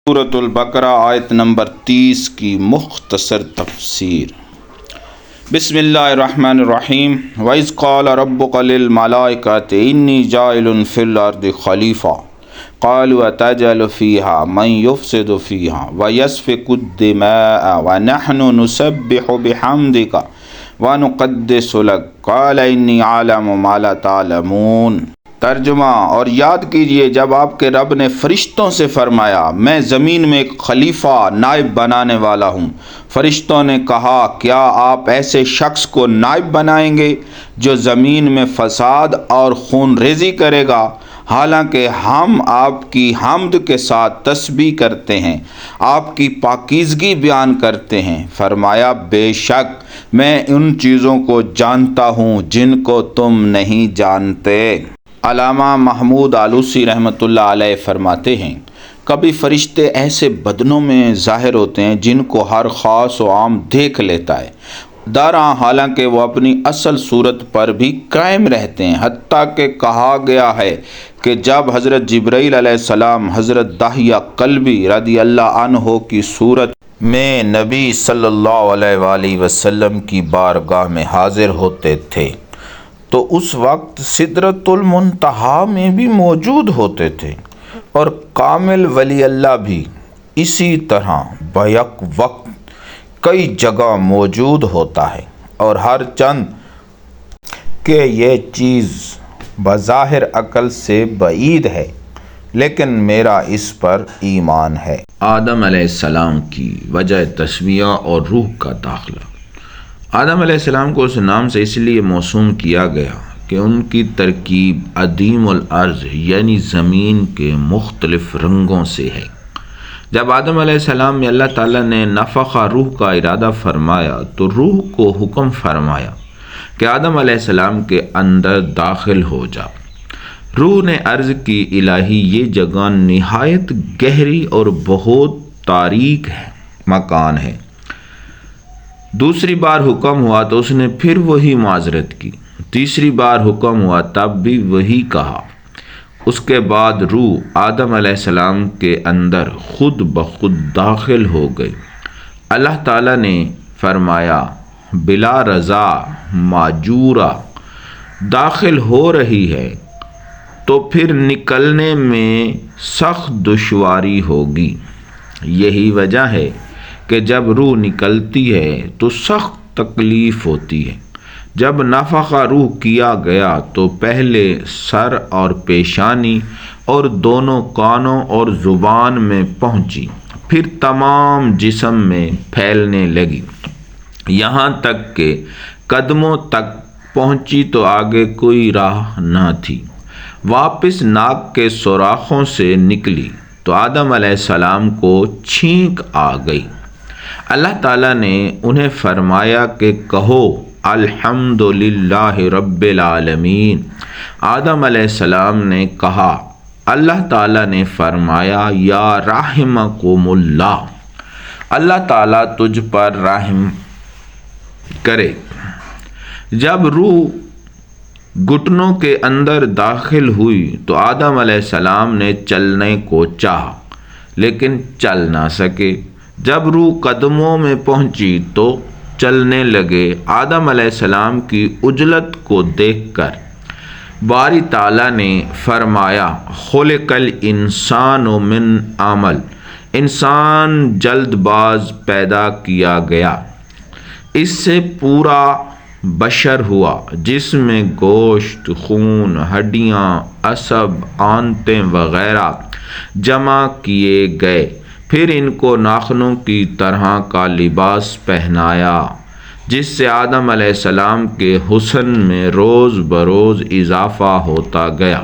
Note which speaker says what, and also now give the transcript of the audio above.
Speaker 1: سورۃ البقرہ آیت نمبر 30 کی مختصر تفسیر۔ بسم اللہ الرحمن الرحیم۔ وَإِذْ قَالَ رَبُّكَ لِلْمَلَائِكَةِ إِنِّي جَاعِلٌ فِي الْأَرْضِ خَلِيفَةً قَالُوا أَتَجْعَلُ فِيهَا مَن يُفْسِدُ فِيهَا وَيَسْفِكُ الدِّمَاءَ وَنَحْنُ نُسَبِّحُ بِحَمْدِكَ وَنُقَدِّسُ لَكَ قَالَ إِنِّي أَعْلَمُ مَا لَا تَعْلَمُونَ۔ ترجمہ: اور یاد کیجئے جب آپ کے رب نے فرشتوں سے فرمایا میں زمین میں ایک خلیفہ نائب بنانے والا ہوں۔ فرشتوں نے کہا کیا آپ ایسے شخص کو نائب بنائیں گے جو زمین میں فساد اور خون ریزی کرے گا؟ حالانکہ ہم آپ کی حمد کے ساتھ تسبیح کرتے ہیں، آپ کی پاکیزگی بیان کرتے ہیں۔ فرمایا بے شک میں ان چیزوں کو جانتا ہوں جن کو تم نہیں جانتے۔ علامہ محمود آلوسی رحمۃ اللہ علیہ فرماتے ہیں کبھی فرشتے ایسے بدنوں میں ظاہر ہوتے ہیں جن کو ہر خاص و عام دیکھ لیتا ہے، حالانکہ وہ اپنی اصل صورت پر بھی قائم رہتے ہیں۔ حتیٰ کہ کہا گیا ہے کہ جب حضرت جبرائیل علیہ السلام حضرت داہیہ کلبی رضی اللہ عنہ کی صورت میں نبی صلی اللہ علیہ وآلہ وسلم کی بارگاہ میں حاضر ہوتے تھے تو اس وقت سدرۃ المنتہا میں بھی موجود ہوتے تھے، اور کامل ولی اللہ بھی اسی طرح بیک وقت کئی جگہ موجود ہوتا ہے، اور ہر چند کہ یہ چیز بظاہر عقل سے بعید ہے لیکن میرا اس پر ایمان ہے۔ آدم علیہ السلام کی وجہ تسمیہ اور روح کا داخلہ۔ آدم علیہ السلام کو اس نام سے اس لیے موسوم کیا گیا کہ ان کی ترکیب عدیم الارض یعنی زمین کے مختلف رنگوں سے ہے۔ جب آدم علیہ السلام میں اللہ تعالیٰ نے نفخہ روح کا ارادہ فرمایا تو روح کو حکم فرمایا کہ آدم علیہ السلام کے اندر داخل ہو جا۔ روح نے عرض کی الہی یہ جگہ نہایت گہری اور بہت تاریک مکان ہے۔ دوسری بار حکم ہوا تو اس نے پھر وہی معذرت کی، تیسری بار حکم ہوا تب بھی وہی کہا۔ اس کے بعد روح آدم علیہ السلام کے اندر خود بخود داخل ہو گئی۔ اللہ تعالیٰ نے فرمایا بلا رضا ماجورہ داخل ہو رہی ہے تو پھر نکلنے میں سخت دشواری ہوگی۔ یہی وجہ ہے کہ جب روح نکلتی ہے تو سخت تکلیف ہوتی ہے۔ جب نفخہ روح کیا گیا تو پہلے سر اور پیشانی اور دونوں کانوں اور زبان میں پہنچی، پھر تمام جسم میں پھیلنے لگی، یہاں تک کہ قدموں تک پہنچی تو آگے کوئی راہ نہ تھی۔ واپس ناک کے سوراخوں سے نکلی تو آدم علیہ السلام کو چھینک آ گئی۔ اللہ تعالیٰ نے انہیں فرمایا کہ کہو الحمدللہ رب العالمین۔ آدم علیہ السلام نے کہا، اللہ تعالیٰ نے فرمایا یا رحمکم اللہ، اللہ تعالیٰ تجھ پر رحم کرے۔ جب روح گھٹنوں کے اندر داخل ہوئی تو آدم علیہ السلام نے چلنے کو چاہا لیکن چل نہ سکے۔ جب روح قدموں میں پہنچی تو چلنے لگے۔ آدم علیہ السلام کی عجلت کو دیکھ کر باری تعالیٰ نے فرمایا خلق الانسان من عمل، انسان جلد باز پیدا کیا گیا۔ اس سے پورا بشر ہوا جس میں گوشت، خون، ہڈیاں، عصب، آنتیں وغیرہ جمع کیے گئے، پھر ان کو ناخنوں کی طرح کا لباس پہنایا جس سے آدم علیہ السلام کے حسن میں روز بروز اضافہ ہوتا گیا۔